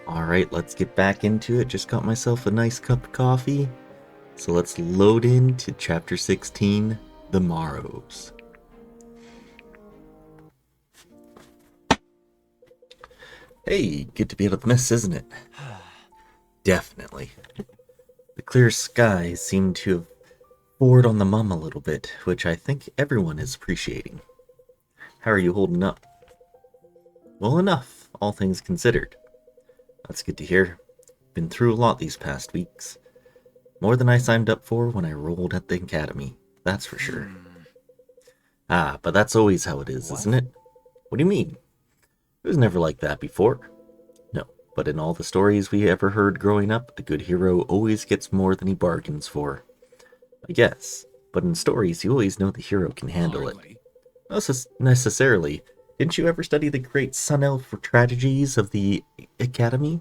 Alright, let's get back into it. Just got myself a nice cup of coffee. So let's load into Chapter 16, The Marrows. Hey, good to be out of the mist, isn't it? Definitely. The clear skies seem to have poured on the mum a little bit, which I think everyone is appreciating. How are you holding up? Well enough, all things considered. That's good to hear. Been through a lot these past weeks. More than I signed up for when I rolled at the academy, that's for sure. Ah, but that's always how it is, isn't it? What do you mean? It was never like that before. No, but in all the stories we ever heard growing up, a good hero always gets more than he bargains for. I guess, but in stories you always know the hero can handle it. Not necessarily. Didn't you ever study the great Sun Elf tragedies of the Academy?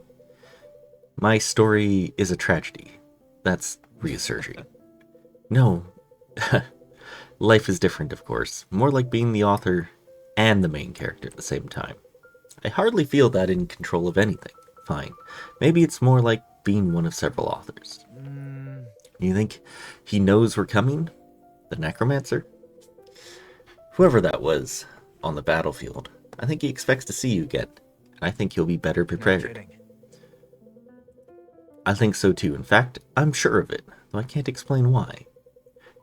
My story is a tragedy. That's reasserting. No. Life is different, of course. More like being the author and the main character at the same time. I hardly feel that in control of anything. Fine. Maybe it's more like being one of several authors. You think he knows we're coming? The necromancer? Whoever that was on the battlefield, I think he expects to see you again. I think he'll be better prepared. I think so too. In fact, I'm sure of it, though I can't explain why.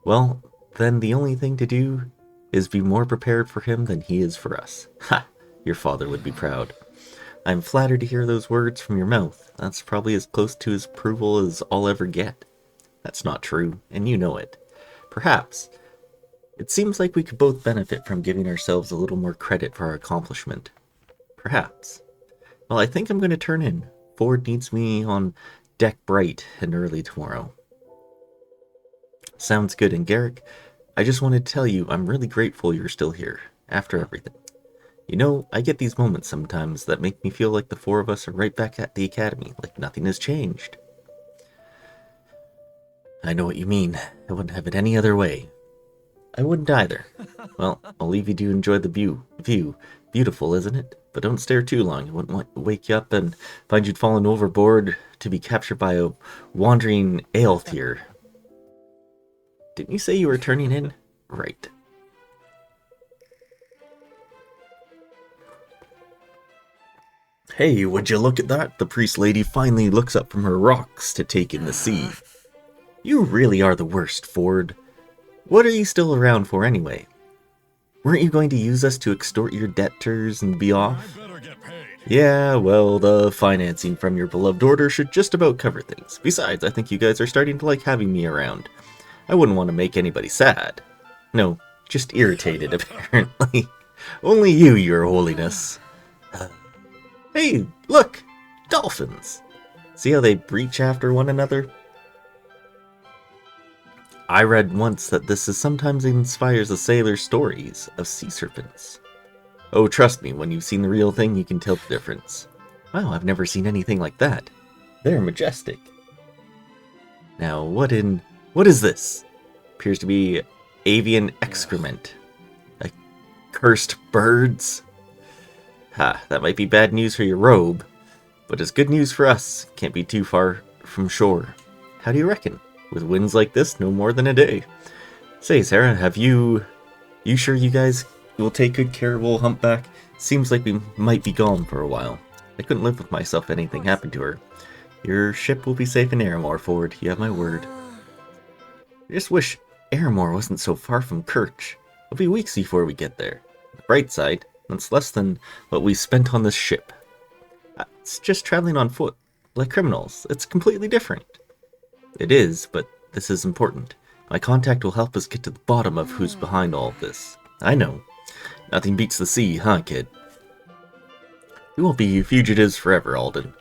Well, then the only thing to do is be more prepared for him than he is for us. Ha! Your father would be proud. I'm flattered to hear those words from your mouth. That's probably as close to his approval as I'll ever get. That's not true, and you know it. Perhaps. It seems like we could both benefit from giving ourselves a little more credit for our accomplishment. Perhaps. Well, I think I'm going to turn in. Ford needs me on deck bright and early tomorrow. Sounds good, and Garrick, I just wanted to tell you I'm really grateful you're still here, after everything. You know, I get these moments sometimes that make me feel like the four of us are right back at the academy, like nothing has changed. I know what you mean. I wouldn't have it any other way. I wouldn't either. Well, I'll leave you to enjoy the view. Beautiful, isn't it? But don't stare too long. I wouldn't want to wake you up and find you'd fallen overboard to be captured by a wandering Aelthyr. Didn't you say you were turning in? Right. Hey, would you look at that? The priest lady finally looks up from her rocks to take in the sea. You really are the worst, Ford. What are you still around for anyway? Weren't you going to use us to extort your debtors and be off? Yeah, well, the financing from your beloved order should just about cover things. Besides, I think you guys are starting to like having me around. I wouldn't want to make anybody sad. No, just irritated, apparently. Only you, your holiness. Hey, look! Dolphins! See how they breach after one another? I read once that this is sometimes inspires the sailors' stories of sea serpents. Oh, trust me, when you've seen the real thing, you can tell the difference. Wow, I've never seen anything like that. They're majestic. Now, what is this? Appears to be avian excrement. Like cursed birds? Ha, that might be bad news for your robe, but it's good news for us. Can't be too far from shore. How do you reckon? With winds like this, no more than a day. Say, Sarah, you sure you guys will take good care of old Humpback? Seems like we might be gone for a while. I couldn't live with myself if anything happened to her. Your ship will be safe in Aramor, Ford. You have my word. I just wish Aramor wasn't so far from Kirch. It'll be weeks before we get there. The bright side, that's less than what we spent on this ship. It's just traveling on foot, like criminals. It's completely different. It is, but this is important. My contact will help us get to the bottom of who's behind all of this. I know. Nothing beats the sea, huh, kid? We won't be fugitives forever, Alden.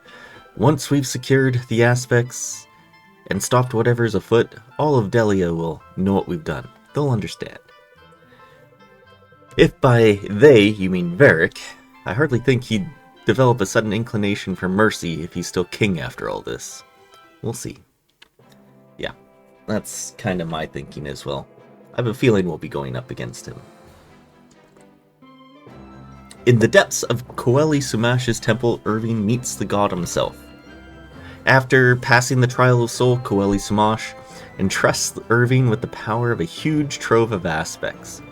Once we've secured the aspects and stopped whatever's afoot, all of Delia will know what we've done. They'll understand. If by they you mean Varric, I hardly think he'd develop a sudden inclination for mercy if he's still king after all this. We'll see. Yeah, that's kind of my thinking as well. I have a feeling we'll be going up against him. In the depths of Coeli Sumash's temple, Irving meets the god himself. After passing the trial of soul, Coeli Sumash entrusts Irving with the power of a huge trove of aspects.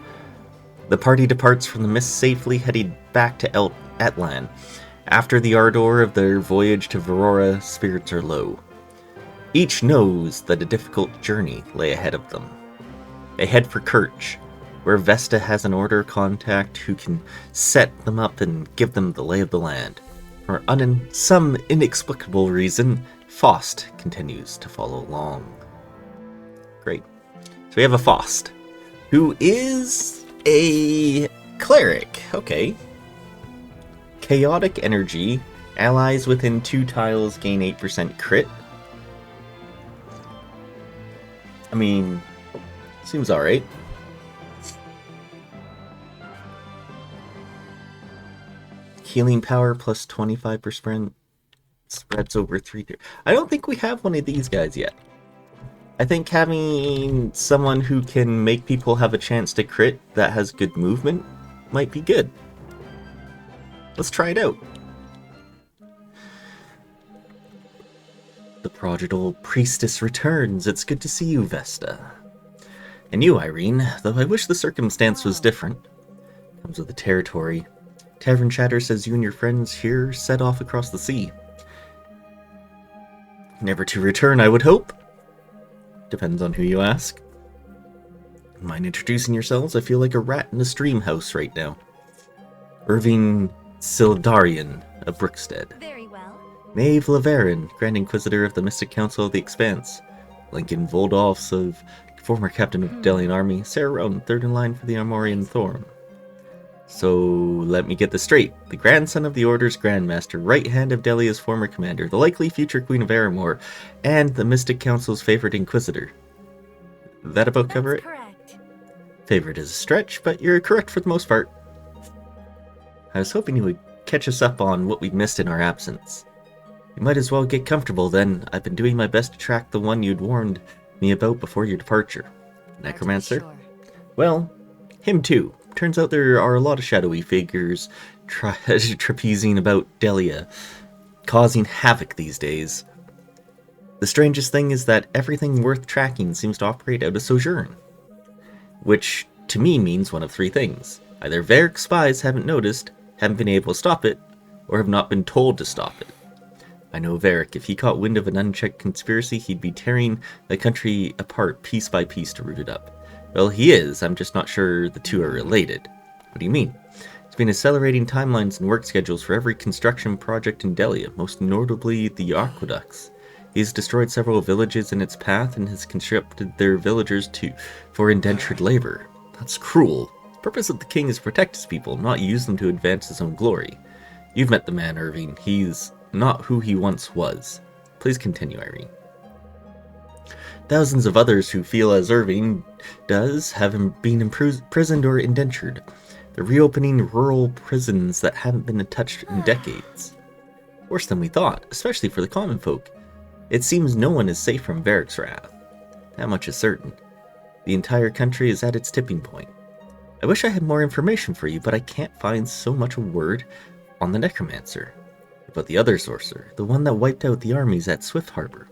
The party departs from the mist safely, heading back to Etlan. After the ardor of their voyage to Varora, spirits are low. Each knows that a difficult journey lay ahead of them. They head for Kirch, where Vesta has an order contact who can set them up and give them the lay of the land. For some inexplicable reason, Faust continues to follow along. Great. So we have a Faust, who is a cleric. Okay. Chaotic energy. Allies within 2 tiles gain 8% crit. I mean, seems alright. Healing power plus 25% spreads over 3 tiers. I don't think we have one of these guys yet. I think having someone who can make people have a chance to crit that has good movement might be good. Let's try it out. The prodigal priestess returns. It's good to see you, Vesta. And you, Irene, though I wish the circumstance was different. Comes with the territory. Tavern chatter says you and your friends here set off across the sea. Never to return, I would hope. Depends on who you ask. Mind introducing yourselves? I feel like a rat in a stream house right now. Irving Sildarian of Brookstead. Very well. Maeve Laverin, Grand Inquisitor of the Mystic Council of the Expanse. Lincoln Voldolfs of former captain of Delian Army. Sarah Roan, third in line for the Armorian Thorn. So, let me get this straight. The grandson of the Order's Grandmaster, right hand of Delia's former commander, the likely future Queen of Aramor, and the Mystic Council's favorite Inquisitor. That about cover it? Correct. Favorite is a stretch, but you're correct for the most part. I was hoping you would catch us up on what we missed in our absence. You might as well get comfortable then. I've been doing my best to track the one you'd warned me about before your departure. Necromancer? Sure. Well, him too. Turns out there are a lot of shadowy figures trapezing about Delia, causing havoc these days. The strangest thing is that everything worth tracking seems to operate out of Sojourn. Which, to me, means one of 3 things. Either Varric spies haven't noticed, haven't been able to stop it, or have not been told to stop it. I know Varric, if he caught wind of an unchecked conspiracy, he'd be tearing the country apart piece by piece to root it up. Well, he is, I'm just not sure the 2 are related. What do you mean? He's been accelerating timelines and work schedules for every construction project in Delia, most notably the aqueducts. He's destroyed several villages in its path and has conscripted their villagers for indentured labor. That's cruel. The purpose of the king is to protect his people, not use them to advance his own glory. You've met the man, Irving. He's not who he once was. Please continue, Irene. Thousands of others who feel as Irving does have been imprisoned or indentured. They're reopening rural prisons that haven't been touched in decades. Worse than we thought, especially for the common folk. It seems no one is safe from Varric's wrath. That much is certain. The entire country is at its tipping point. I wish I had more information for you, but I can't find so much a word on the Necromancer. About the other sorcerer, the one that wiped out the armies at Swift Harbor.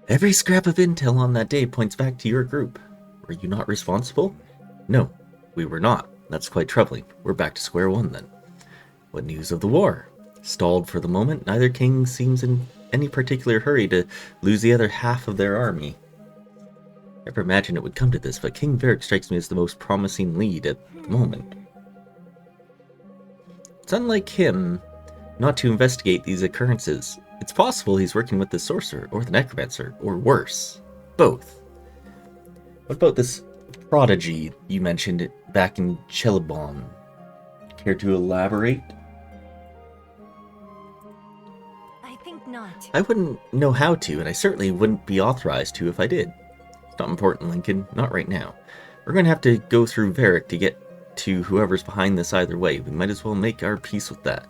Every scrap of intel on that day points back to your group. Were you not responsible? No, we were not. That's quite troubling. We're back to square one then. What news of the war? Stalled for the moment, neither king seems in any particular hurry to lose the other half of their army. Never imagined it would come to this, but King Varric strikes me as the most promising lead at the moment. It's unlike him not to investigate these occurrences. It's possible he's working with the sorcerer, or the necromancer, or worse. Both. What about this prodigy you mentioned back in Chelibon? Care to elaborate? I think not. I wouldn't know how to, and I certainly wouldn't be authorized to if I did. It's not important, Lincoln. Not right now. We're going to have to go through Varric to get to whoever's behind this either way. We might as well make our peace with that.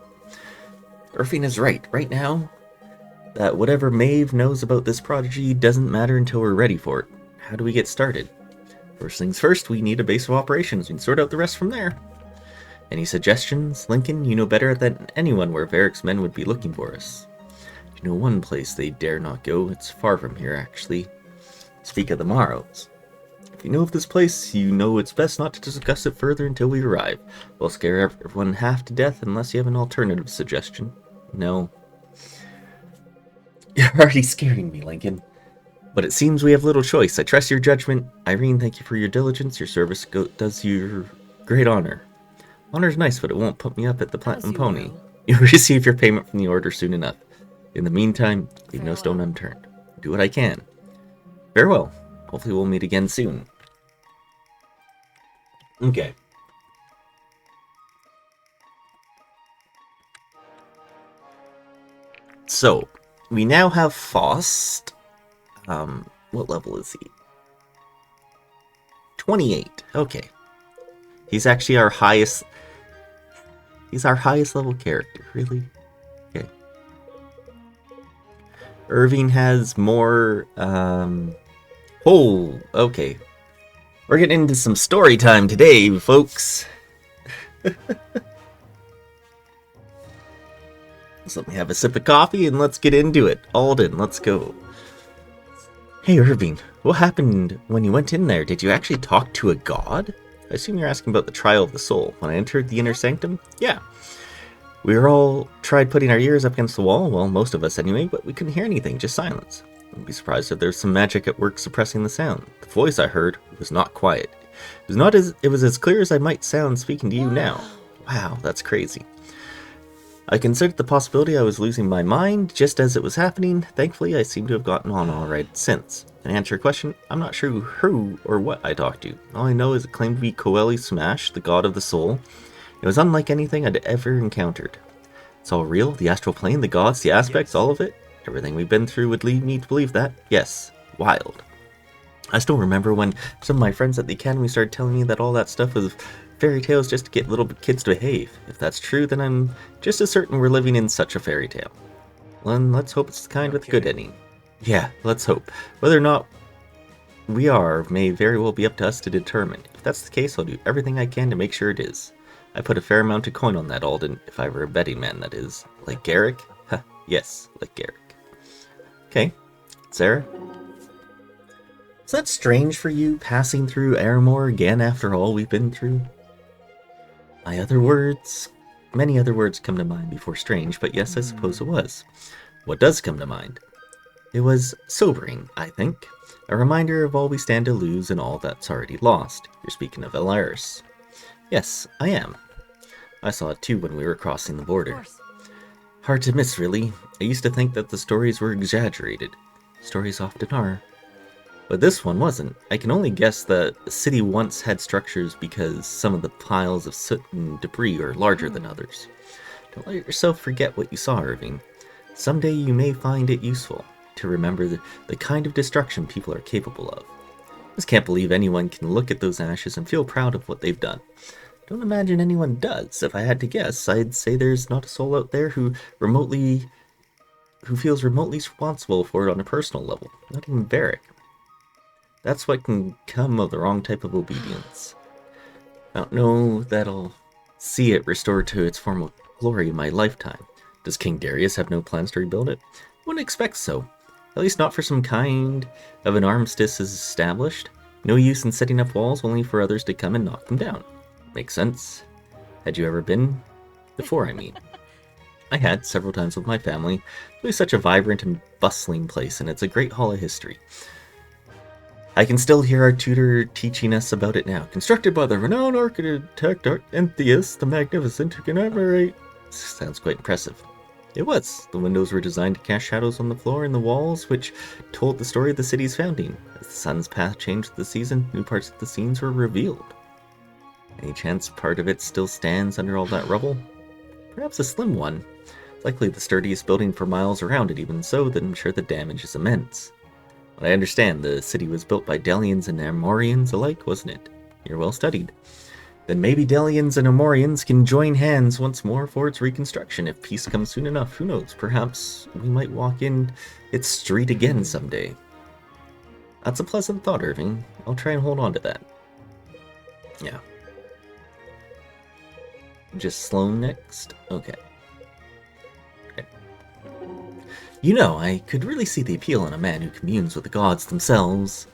Irving is right. Right now, that whatever Maeve knows about this prodigy doesn't matter until we're ready for it. How do we get started? First things first, we need a base of operations. We can sort out the rest from there. Any suggestions, Lincoln? You know better than anyone where Varric's men would be looking for us. You know one place they dare not go. It's far from here, actually. Speak of the Marrows. If you know of this place, you know it's best not to discuss it further until we arrive. We'll scare everyone half to death unless you have an alternative suggestion. No. You're already scaring me, Lincoln. But it seems we have little choice. I trust your judgment. Irene, thank you for your diligence. Your service does you great honor. Honor's nice, but it won't put me up at the Platinum Pony. You'll receive your payment from the order soon enough. In the meantime, leave no stone unturned. Do what I can. Farewell. Hopefully we'll meet again soon. Okay. So, we now have Faust. What level is he? 28. Okay. He's actually our highest... He's our highest level character, really? Okay. Irving has more, Oh, okay. We're getting into some story time today, folks. So let me have a sip of coffee and let's get into it. Alden, let's go. Hey, Irving, what happened when you went in there? Did you actually talk to a god? I assume you're asking about the trial of the soul. When I entered the inner sanctum? Yeah. We were all tried putting our ears up against the wall, well, most of us anyway, but we couldn't hear anything, just silence. Wouldn't be surprised if there's some magic at work suppressing the sound. The voice I heard was not quiet. It was as clear as I might sound speaking to you now. Wow, that's crazy. I considered the possibility I was losing my mind just as it was happening. Thankfully, I seem to have gotten on all right since. To answer your question, I'm not sure who or what I talked to. All I know is it claimed to be Coeli Smash, the god of the soul. It was unlike anything I'd ever encountered. It's all real, the astral plane, the gods, the aspects, all of it. Everything we've been through would lead me to believe that. Yes, wild. I still remember when some of my friends at the academy started telling me that all that stuff was fairy tales just to get little kids to behave. If that's true, then I'm just as certain we're living in such a fairy tale. Well, let's hope it's the kind with a good ending. Yeah, let's hope. Whether or not we are may very well be up to us to determine. If that's the case, I'll do everything I can to make sure it is. I put a fair amount of coin on that, Alden, if I were a betting man, that is. Like Garrick? Huh, yes, like Garrick. Okay, Sarah? Is that strange for you, passing through Aramore again after all we've been through? Many other words come to mind before strange, but yes, I suppose it was. What does come to mind? It was sobering, I think. A reminder of all we stand to lose and all that's already lost. You're speaking of Alaris. Yes, I am. I saw it too when we were crossing the border. Hard to miss, really. I used to think that the stories were exaggerated. Stories often are. But this one wasn't. I can only guess that the city once had structures because some of the piles of soot and debris are larger than others. Don't let yourself forget what you saw, Irving. Someday you may find it useful to remember the kind of destruction people are capable of. I just can't believe anyone can look at those ashes and feel proud of what they've done. Don't imagine anyone does. If I had to guess, I'd say there's not a soul out there who feels remotely responsible for it on a personal level. Not even Varric. That's what can come of the wrong type of obedience. I don't know that I'll see it restored to its former glory in my lifetime. Does King Darius have no plans to rebuild it? Wouldn't expect so. At least not for some kind of an armistice is established. No use in setting up walls only for others to come and knock them down. Makes sense. Had you ever been? Before, I mean. I had, several times with my family. It's really such a vibrant and bustling place, and it's a great hall of history. I can still hear our tutor teaching us about it now. Constructed by the renowned architect Enthius the Magnificent, who can admirate... Sounds quite impressive. It was. The windows were designed to cast shadows on the floor and the walls, which told the story of the city's founding. As the sun's path changed the season, new parts of the scenes were revealed. Any chance part of it still stands under all that rubble? Perhaps a slim one. It's likely the sturdiest building for miles around it. Even so, then I'm sure the damage is immense. But I understand the city was built by Delians and Amorians alike, wasn't it? You're well studied. Then maybe Delians and Amorians can join hands once more for its reconstruction. If peace comes soon enough, who knows? Perhaps we might walk in its street again someday. That's a pleasant thought, Irving. I'll try and hold on to that. Yeah. Just Sloan next? Okay. You know, I could really see the appeal in a man who communes with the gods themselves.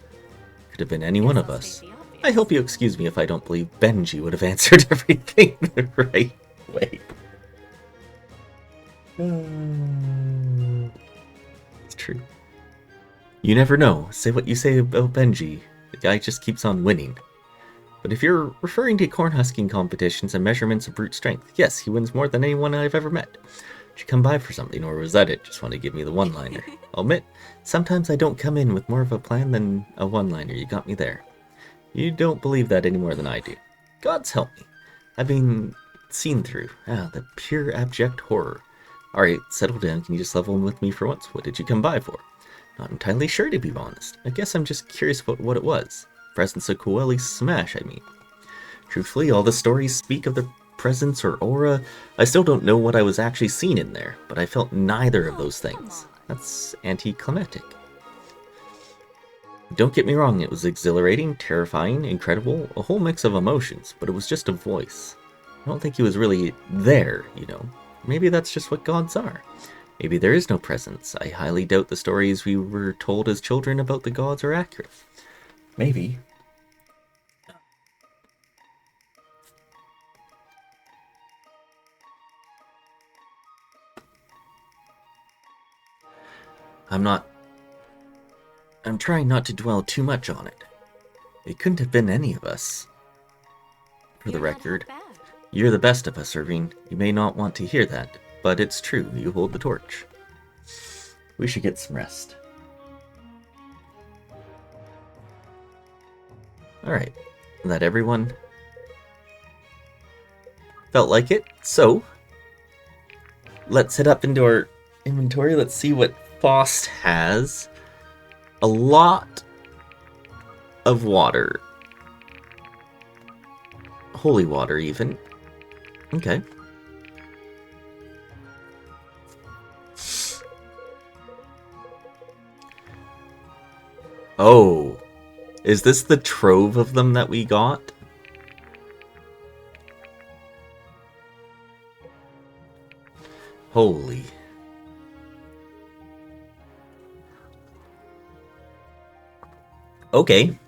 Could have been any one of us. I hope you excuse me if I don't believe Benji would have answered everything the right way. It's true. You never know. Say what you say about Benji. The guy just keeps on winning. But if you're referring to cornhusking competitions and measurements of brute strength, yes, he wins more than anyone I've ever met. Did you come by for something, or was that it? Just want to give me the one-liner. I'll admit, sometimes I don't come in with more of a plan than a one-liner. You got me there. You don't believe that any more than I do. Gods help me. I've been seen through. The pure abject horror. Alright, settle down. Can you just level with me for once? What did you come by for? Not entirely sure, to be honest. I guess I'm just curious about what it was. Presence of Coeli's smash, I mean. Truthfully, all the stories speak of the presence or aura. I still don't know what I was actually seeing in there, but I felt neither of those things. That's anticlimactic. Don't get me wrong, it was exhilarating, terrifying, incredible, a whole mix of emotions, but it was just a voice. I don't think he was really there, you know. Maybe that's just what gods are. Maybe there is no presence. I highly doubt the stories we were told as children about the gods are accurate. Maybe. I'm trying not to dwell too much on it. It couldn't have been any of us. For the record, you're the best of us, Irving. You may not want to hear that, but it's true. You hold the torch. We should get some rest. Alright. That everyone felt like it. So, let's head up into our inventory. Let's see what Faust has. A lot of water. Holy water, even. Okay. Oh. Is this the trove of them that we got? Holy. Okay.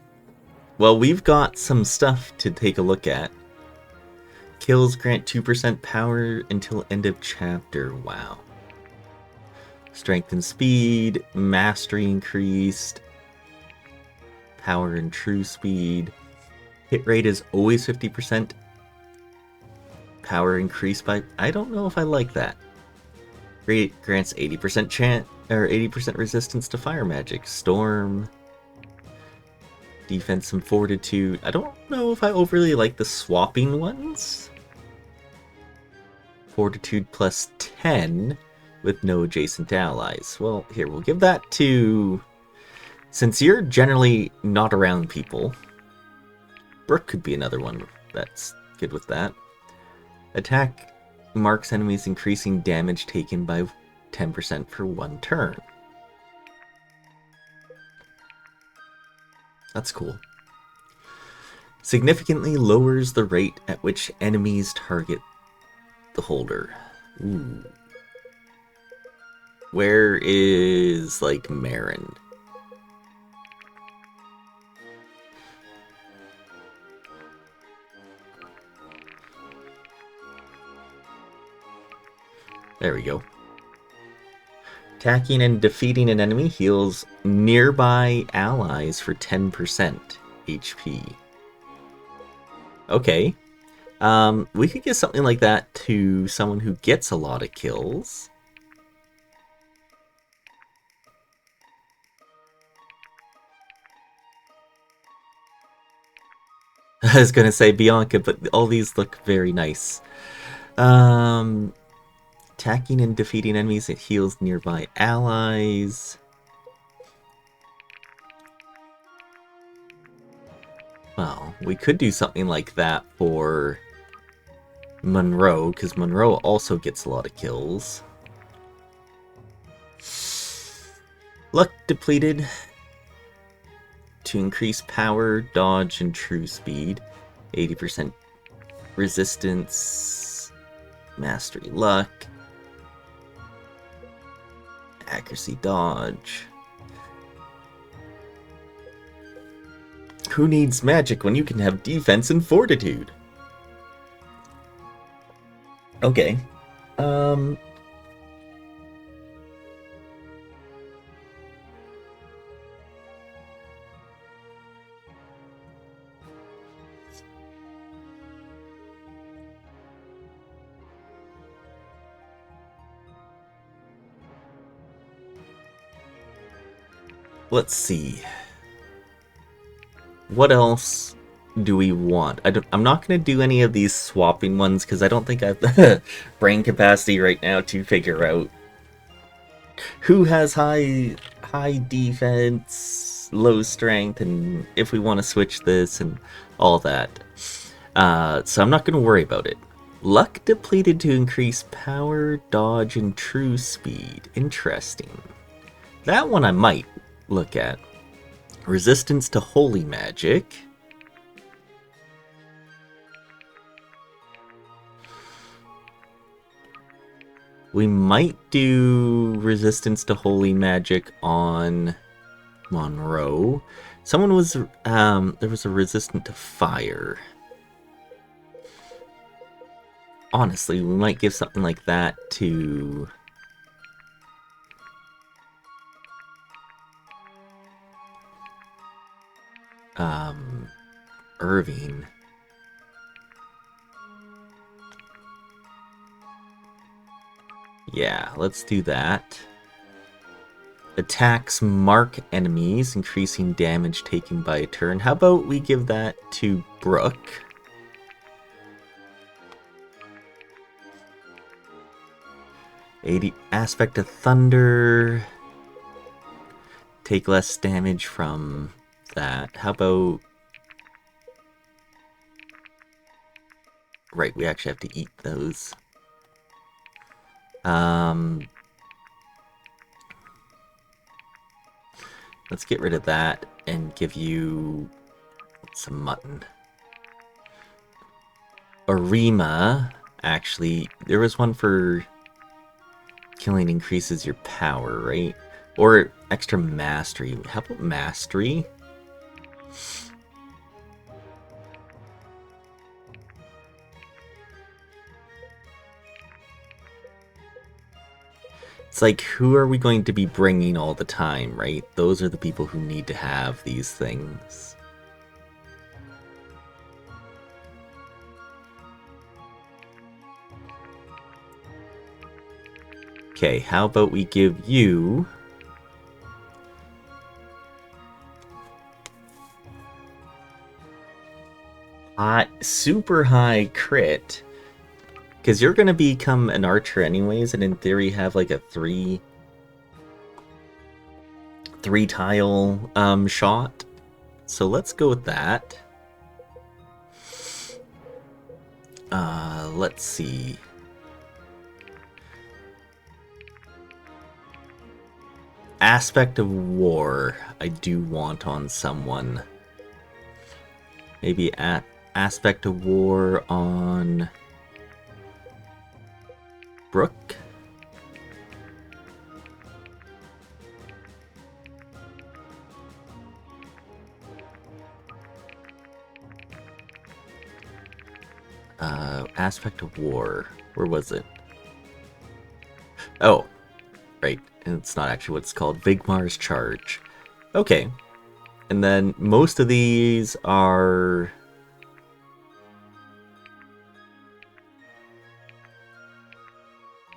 Well, we've got some stuff to take a look at. Kills grant 2% power until end of chapter. Wow. Strength and speed. Mastery increased. Power and true speed. Hit rate is always 50%. Power increased by... I don't know if I like that. Rate grants 80% chance or 80% resistance to fire magic. Storm. Defense and fortitude. I don't know if I overly like the swapping ones. Fortitude plus 10 with no adjacent allies. Well, here, we'll give that to... Since you're generally not around people, Brooke could be another one that's good with that. Attack marks enemies increasing damage taken by 10% for one turn. That's cool. Significantly lowers the rate at which enemies target the holder. Ooh. Where is, like, Marin? There we go. Attacking and defeating an enemy heals nearby allies for 10% HP. Okay. We could give something like that to someone who gets a lot of kills. I was gonna say Bianca, but all these look very nice. Attacking and defeating enemies, it heals nearby allies. Well, we could do something like that for Monroe, because Monroe also gets a lot of kills. Luck depleted. To increase power, dodge, and true speed. 80% resistance. Mastery luck. Accuracy dodge. Who needs magic when you can have defense and fortitude? Okay. Let's see. What else do we want? I'm not going to do any of these swapping ones because I don't think I have the brain capacity right now to figure out who has high defense, low strength, and if we want to switch this and all that. So I'm not going to worry about it. Luck depleted to increase power, dodge, and true speed. Interesting. That one I might look at. Resistance to holy magic. We might do resistance to holy magic on Monroe. Someone was, there was a resistant to fire. Honestly, we might give something like that to... Irving. Yeah, let's do that. Attacks mark enemies, increasing damage taken by a turn. How about we give that to Brooke? Aspect of Thunder. Take less damage from that. How about... Right, we actually have to eat those. Let's get rid of that and give you some mutton. Arima, actually, there was one for killing increases your power, right? Or extra mastery. How about mastery? It's like, who are we going to be bringing all the time, right? Those are the people who need to have these things. Okay, how about we give you... super high crit. Because you're going to become an archer anyways, and in theory have like a three tile shot. So let's go with that. Let's see. Aspect of War I do want on someone. Maybe Aspect of War on... Brooke? Aspect of War. Where was it? Oh, right. And it's not actually what it's called. Vigmar's Charge. Okay. And then most of these are...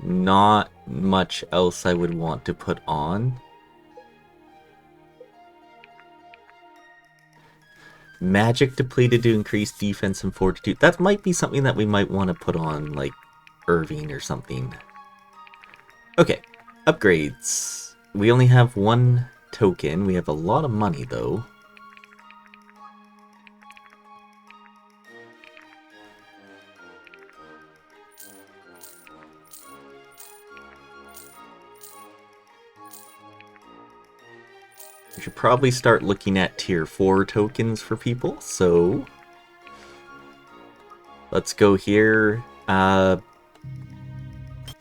not much else I would want to put on. Magic depleted to increase defense and fortitude. That might be something that we might want to put on, like, Irving or something. Okay, upgrades. We only have one token. We have a lot of money, though. We should probably start looking at tier 4 tokens for people, so let's go here.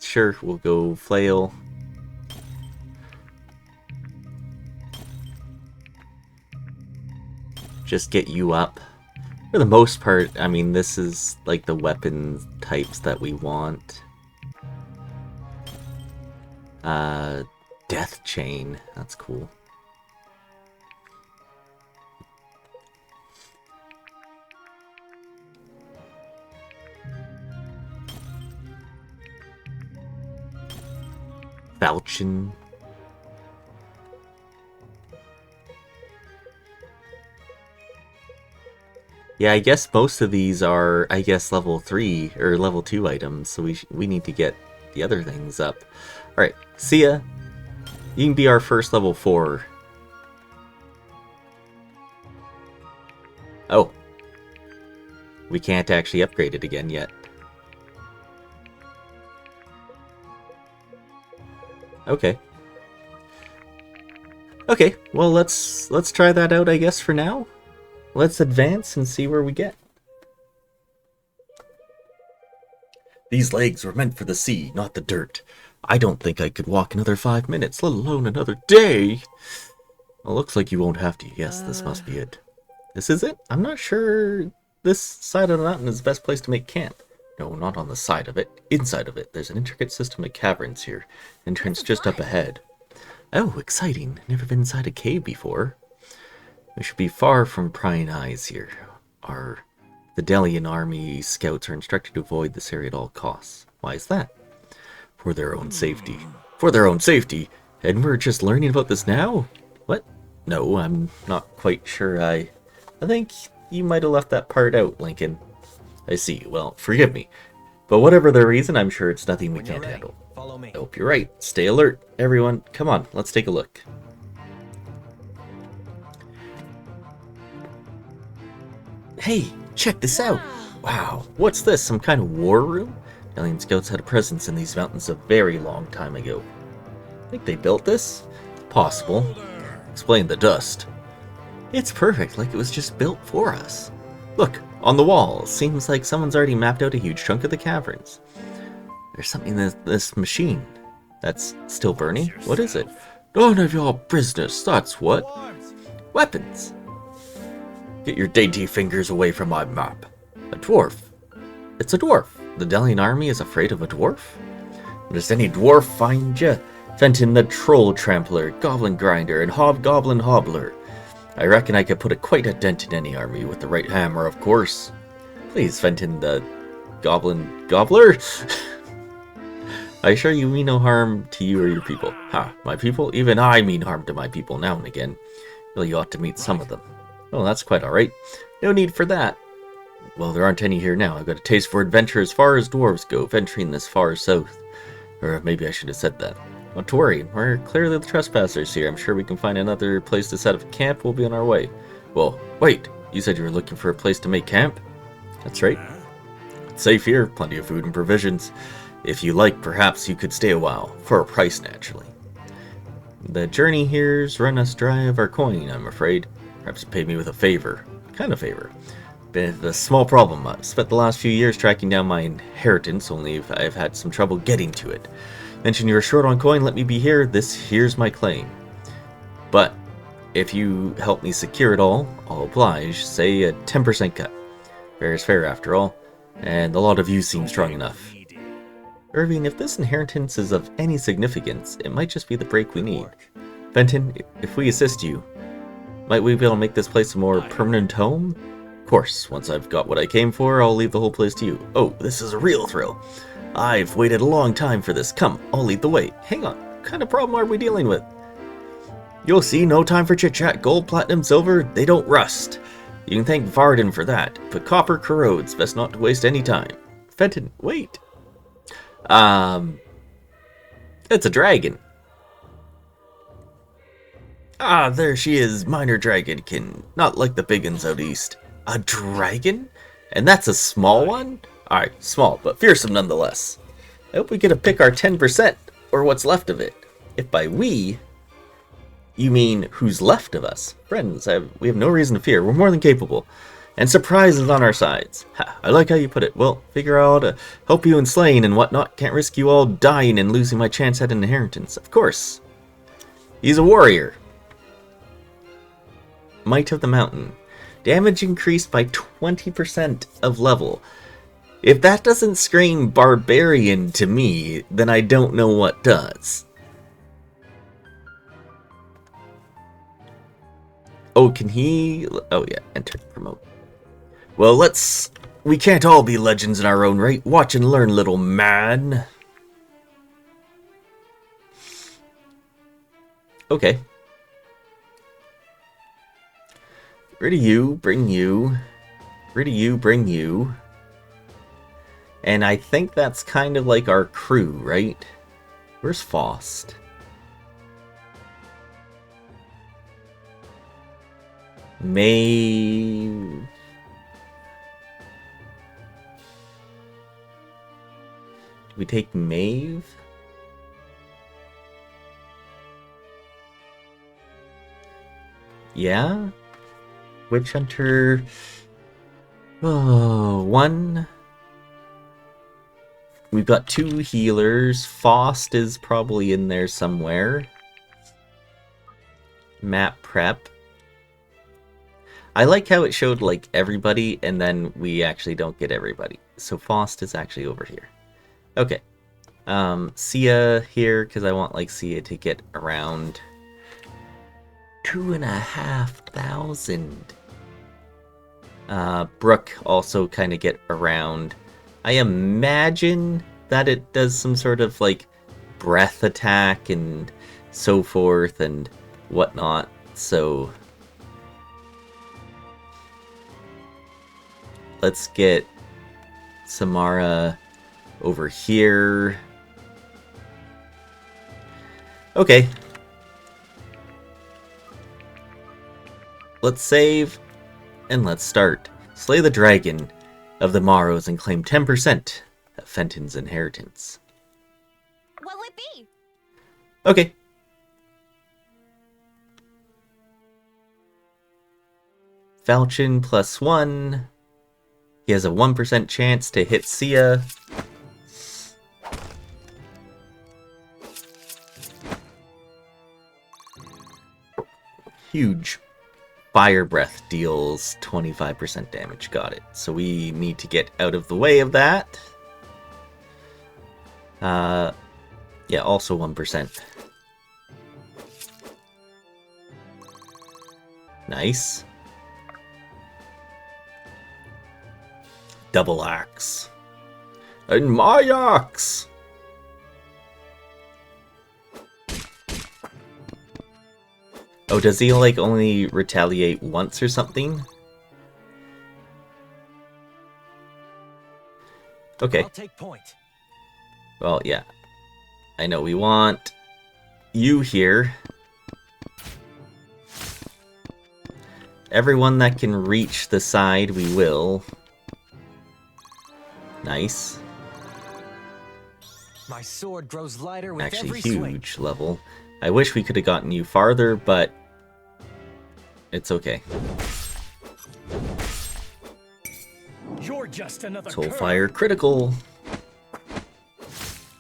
Sure, we'll go flail. Just get you up. For the most part, I mean, this is like the weapon types that we want. Death Chain. That's cool. Falchion. Yeah, I guess most of these are, I guess, level 3 or level 2 items, so we need to get the other things up. Alright, see ya. You can be our first level 4. Oh. We can't actually upgrade it again yet. Okay. Okay, well let's try that out, I guess, for now. Let's advance and see where we get. These legs were meant for the sea, not the dirt. I don't think I could walk another 5 minutes, let alone another day. Well, looks like you won't have to. Yes, this must be it. This is it? I'm not sure this side of the mountain is the best place to make camp. No, not on the side of it. Inside of it. There's an intricate system of caverns here. Entrance just up ahead. Oh, exciting. Never been inside a cave before. We should be far from prying eyes here. The Delian army scouts are instructed to avoid this area at all costs. Why is that? For their own safety. For their own safety? And we're just learning about this now? What? No, I'm not quite sure. I think you might have left that part out, Lincoln. I see. Well, forgive me. But whatever the reason, I'm sure it's nothing we can't handle. Follow me. I hope you're right. Stay alert, everyone. Come on, let's take a look. Hey, check this out. Wow, what's this? Some kind of war room? Alien scouts had a presence in these mountains a very long time ago. Think they built this? Possible. Explain the dust. It's perfect, like it was just built for us. Look, on the wall. Seems like someone's already mapped out a huge chunk of the caverns. There's something in this machine. That's still burning? What is it? None of your business, that's what. Weapons. Get your dainty fingers away from my map. A dwarf. It's a dwarf. The Delian army is afraid of a dwarf? Does any dwarf find ya? Fenton the Troll Trampler, Goblin Grinder, and Hobgoblin Hobbler. I reckon I could put quite a dent in any army with the right hammer, of course. Please, Fenton the Goblin Gobbler? I assure you mean no harm to you or your people. Ha, my people? Even I mean harm to my people now and again. Well, you ought to meet some of them. Oh, that's quite alright. No need for that. Well, there aren't any here now. I've got a taste for adventure as far as dwarves go, venturing this far south. Or maybe I should have said that. Not to worry, we're clearly the trespassers here. I'm sure we can find another place to set up camp. We'll be on our way. Well, wait, you said you were looking for a place to make camp? That's right. It's safe here, plenty of food and provisions. If you like, perhaps you could stay a while, for a price naturally. The journey here's run us dry of our coin, I'm afraid. Perhaps pay me with a favor. Kind of favor. But a small problem. I've spent the last few years tracking down my inheritance, only I've had some trouble getting to it. Mention you're short on coin, let me be here. Here's my claim. But if you help me secure it all, I'll oblige, say a 10% cut. Fair is fair after all, and the lot of you seem strong enough. Irving, if this inheritance is of any significance, it might just be the break we need. Fenton, if we assist you, might we be able to make this place a more permanent home? Of course, once I've got what I came for, I'll leave the whole place to you. Oh, this is a real thrill. I've waited a long time for this. Come, I'll lead the way. Hang on, what kind of problem are we dealing with? You'll see, no time for chit-chat. Gold, platinum, silver, they don't rust. You can thank Varden for that, but copper corrodes. Best not to waste any time. Fenton, wait. It's a dragon. Ah, there she is, minor dragonkin. Not like the big ones out east. A dragon? And that's a small one? Alright, small, but fearsome nonetheless. I hope we get to pick our 10%, or what's left of it. If by we, you mean who's left of us. Friends, we have no reason to fear. We're more than capable. And surprise is on our sides. Ha, I like how you put it. Well, figure out how to help you in slaying and whatnot. Can't risk you all dying and losing my chance at an inheritance. Of course. He's a warrior. Might of the Mountain. Damage increased by 20% of level. If that doesn't scream barbarian to me, then I don't know what does. Oh, can he... Oh yeah, enter, promote. Well, we can't all be legends in our own right. Watch and learn, little man. Okay. Rid of you, bring you. Rid of you, bring you. And I think that's kind of like our crew, right? Where's Faust? Maeve. We take Maeve? Yeah? Witch Hunter... Oh, one... We've got 2 healers. Faust is probably in there somewhere. Map prep. I like how it showed like everybody and then we actually don't get everybody. So Faust is actually over here. Okay. Sia here because I want like Sia to get around 2,500. Brooke also kind of get around. I imagine that it does some sort of like breath attack and so forth and whatnot. So let's get Samara over here. Okay. Let's save and let's start. Slay the dragon of the Marrows and claim 10% of Fenton's inheritance. What'll it be? Okay. Falchion +1. He has a 1% chance to hit Sia. Huge. Fire Breath deals 25% damage. Got it. So we need to get out of the way of that. Yeah, also 1%. Nice. Double axe. And my axe! Oh, does he like only retaliate once or something? Okay. I'll take point. Well, yeah. I know we want you here. Everyone that can reach the side, we will. Nice. My sword grows lighter with Actually, every swing. huge level. I wish we could have gotten you farther, but it's okay. You're just another Soulfire critical.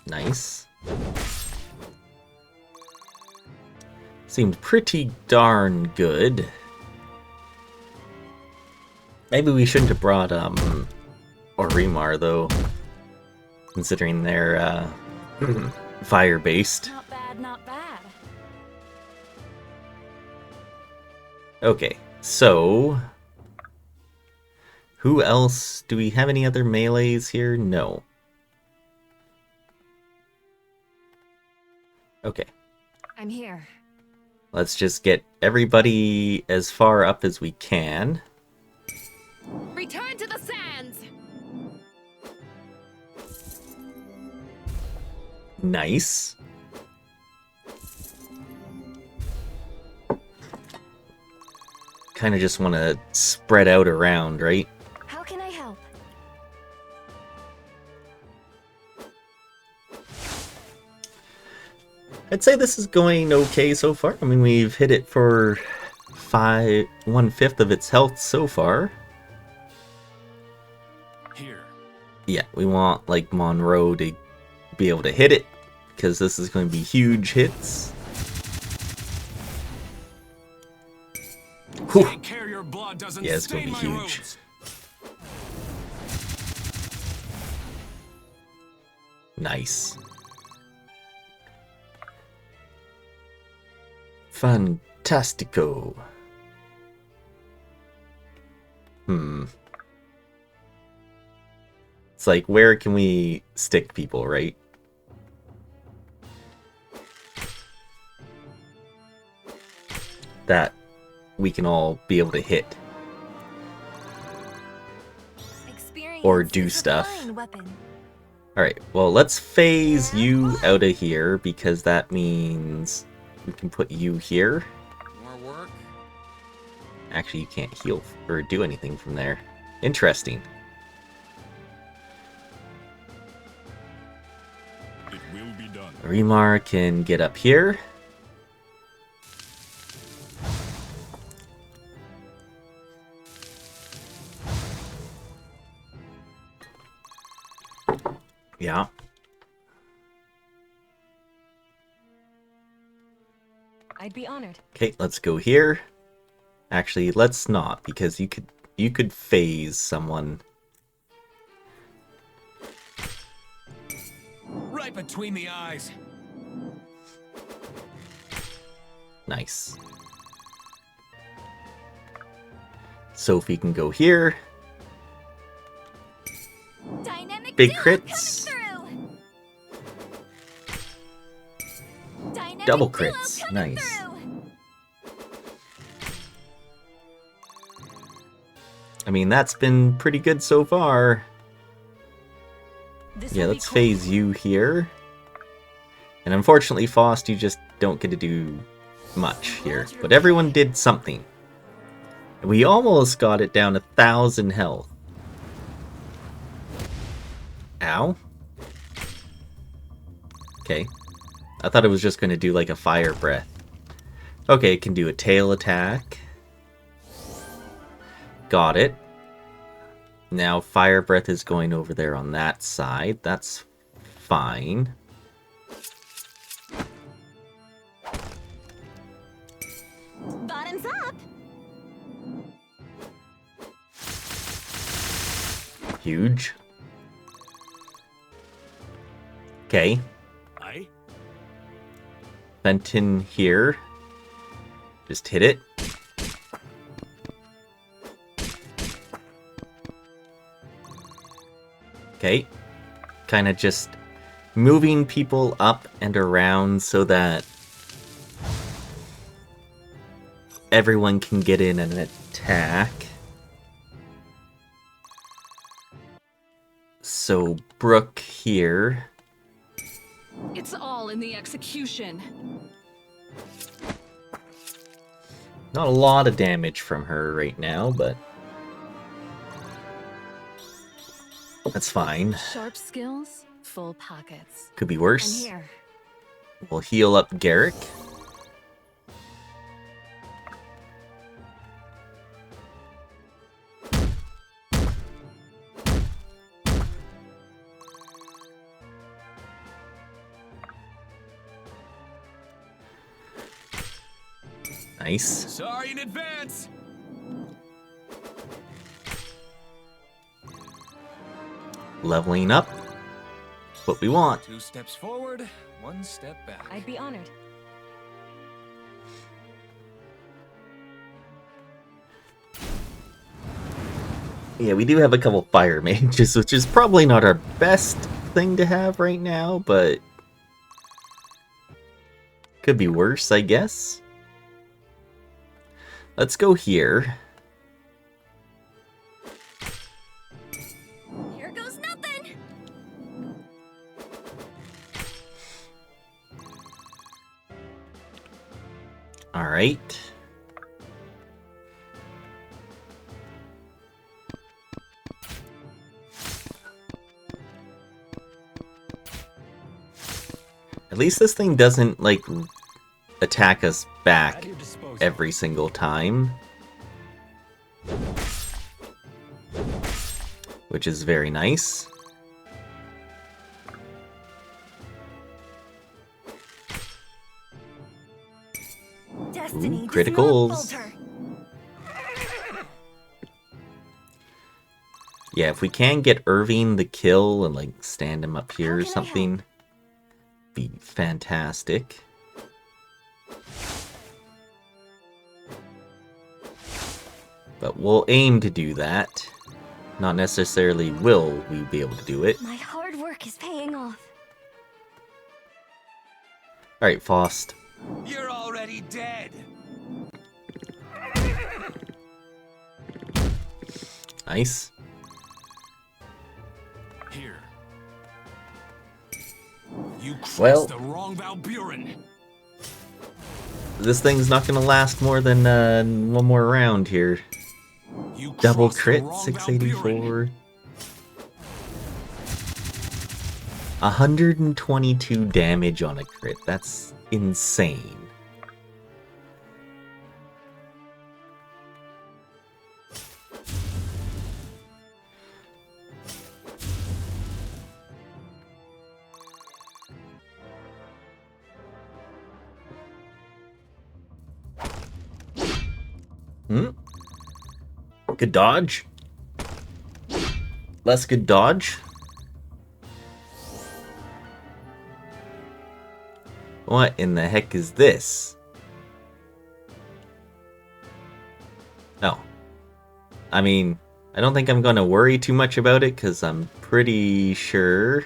Nice. Seemed pretty darn good. Maybe we shouldn't have brought Orimar though, considering they're fire-based. Not bad, not bad. Okay, so who else? Do we have any other melees here? No. Okay. I'm here. Let's just get everybody as far up as we can. Return to the sands! Nice. Kind of just want to spread out around, right? How can I help? I'd say this is going okay so far. I mean, we've hit it for 1/5 of its health so far. Yeah, we want, like, Monroe to be able to hit it, because this is going to be huge hits. Whew. Take care your blood doesn't Yeah, it's going to stain be my huge. robes. Nice. Fantastico. It's like, where can we stick people, right? That we can all be able to hit. Experience Or do is a stuff. fine weapon. Alright, well, let's phase you out of here, because that means we can put you here. More work? Actually, you can't heal or do anything from there. Interesting. It will be done. Remar can get up here. Yeah. I'd be honored. Okay, let's go here. Actually, let's not, because you could phase someone. Right between the eyes. Nice. Sophie can go here. Dynamic Big duo crits. coming through. Dynamic Double duo crits. coming Nice. through. I mean, that's been pretty good so far. This Yeah, will be let's cool. phase you here. And unfortunately, Faust, you just don't get to do much here. But everyone did something. And we almost got it down 1,000 health. Ow. Okay. I thought it was just going to do like a fire breath. Okay, it can do a tail attack. Got it. Now fire breath is going over there on that side. That's fine. Bottoms up. Huge. Okay. Aye? Fenton here. Just hit it. Okay. Kind of just moving people up and around so that everyone can get in an attack. So Brooke here. It's all in the execution. Not a lot of damage from her right now, but that's fine. Sharp skills, full pockets. Could be I'm worse. here. We'll heal up Garrick. Nice. Sorry in advance. Leveling up. That's what we want. 2 steps forward, 1 step back. I'd be honored. Yeah, we do have a couple fire mages, which is probably not our best thing to have right now, but could be worse, I guess. Let's go here. Here goes nothing. All right. At least this thing doesn't, like, attack us back At your disposal. every single time. Which is very nice. destiny Ooh, does not criticals. falter. Yeah, if we can get Irving the kill and like stand him up here or can I something, be fantastic. But we'll aim to do that. Not necessarily will we be able to do it. My hard work is paying off. Alright, Faust. You're already dead. Nice. Here. You crossed Well- the wrong Valburen. This thing's not gonna last more than one more round here. You Double crossed the crit, wrong 684. 122 damage on a crit. That's insane. Hmm? Good dodge. Less good dodge. What in the heck is this? Oh. I mean, I don't think I'm going to worry too much about it because I'm pretty sure.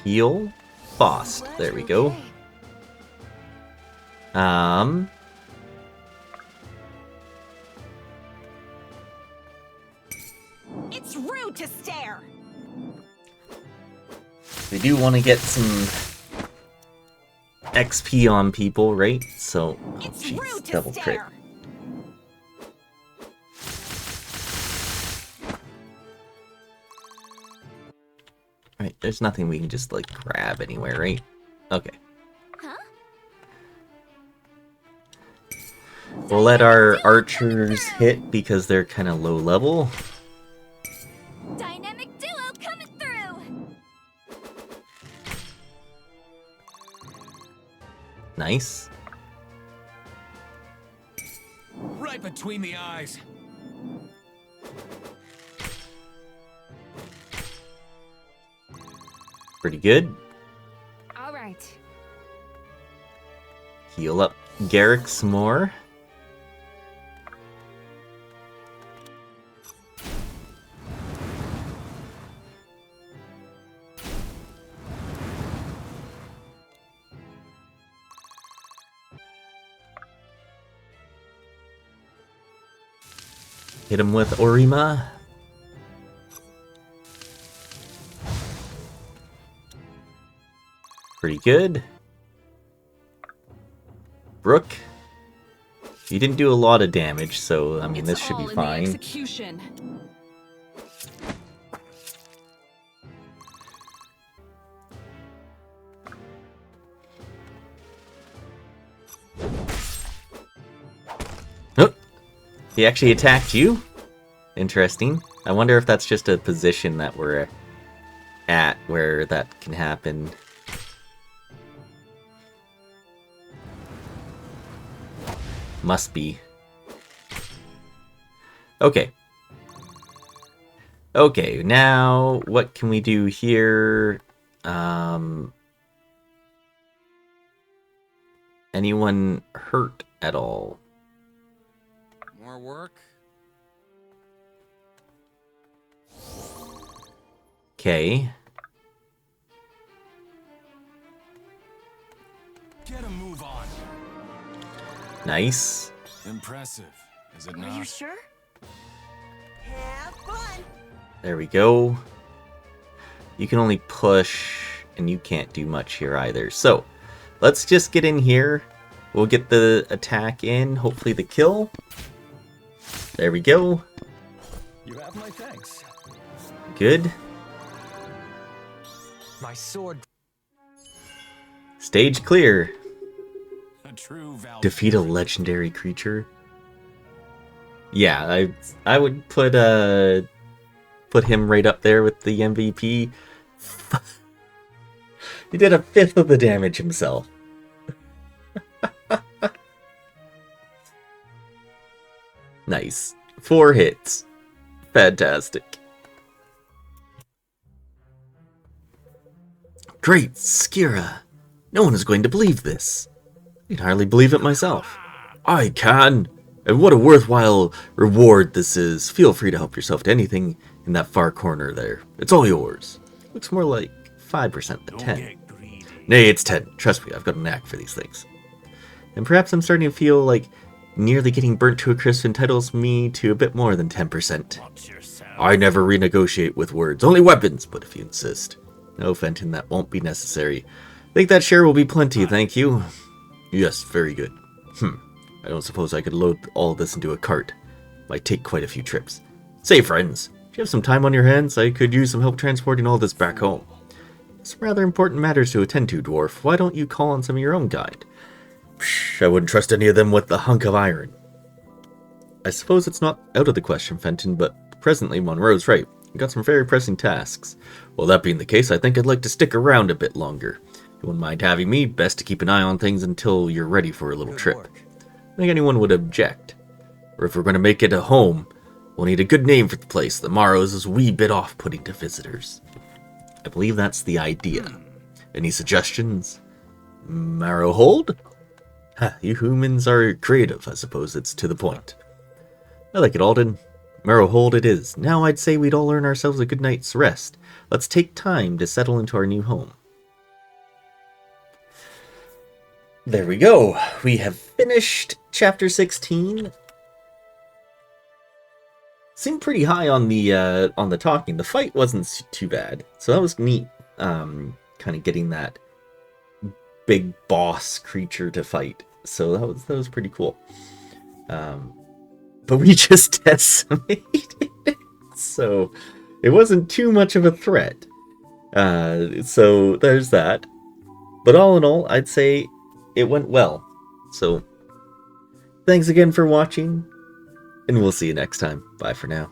Heal. Faust. Glad There we you're go. okay. It's rude to stare. We do want to get some XP on people, right? So, oh It's jeez, rude to double crit. stare. Right, there's nothing we can just like grab anywhere, right? Okay. Huh? We'll let our archers hit because they're kind of low level. Dynamic duo coming through. Nice. Right between the eyes. Pretty good. All right. Heal up Garrick some more. Hit him with Orima. Pretty good. Brooke. You didn't do a lot of damage, so I mean It's this should all be in the fine. execution. Oh, he actually attacked you? Interesting. I wonder if that's just a position that we're at where that can happen. Must be. Okay. Okay, now what can we do here? Anyone hurt at all? More work? Okay. Get a move on. Nice. Impressive, is it Are you not? sure? Have fun. There we go. You can only push, and you can't do much here either. So, let's just get in here. We'll get the attack in, hopefully the kill. There we go. You have my thanks. Good. My sword. Stage clear. A true Valburen. Defeat a legendary creature. Yeah, I would put put him right up there with the MVP. He did 1/5 of the damage himself. Nice. 4 hits. Fantastic. Great, Skira. No one is going to believe this. I can hardly believe it myself. I can. And what a worthwhile reward this is. Feel free to help yourself to anything in that far corner there. It's all yours. Looks more like 5% than 10. Nay, it's 10. Trust me, I've got a knack for these things. And perhaps I'm starting to feel like nearly getting burnt to a crisp entitles me to a bit more than 10%. I never renegotiate with words, only weapons, but if you insist. No, Fenton, that won't be necessary. Think that share will be plenty, thank you. Yes, very good. I don't suppose I could load all this into a cart. Might take quite a few trips. Say, friends, if you have some time on your hands, I could use some help transporting all this back home. Some rather important matters to attend to, Dwarf. Why don't you call on some of your own kind? Psh, I wouldn't trust any of them with the hunk of iron. I suppose it's not out of the question, Fenton, but presently Monroe's right. We've got some very pressing tasks. Well, that being the case, I think I'd like to stick around a bit longer. If you wouldn't mind having me, best to keep an eye on things until you're ready for a little trip. I think anyone would object. Or if we're going to make it a home, we'll need a good name for the place. The Marrows is a wee bit off-putting to visitors. I believe that's the idea. Any suggestions? Marrowhold? Ha, you humans are creative, I suppose it's to the point. I like it, Alden. Marrowhold it is. Now I'd say we'd all earn ourselves a good night's rest. Let's take time to settle into our new home. There we go. We have finished chapter 16. Seemed pretty high on the talking. The fight wasn't too bad, so that was neat. Kind of getting that big boss creature to fight. So that was pretty cool. But we just decimated it, so it wasn't too much of a threat. So there's that. But all in all, I'd say it went well. So thanks again for watching, and we'll see you next time. Bye for now.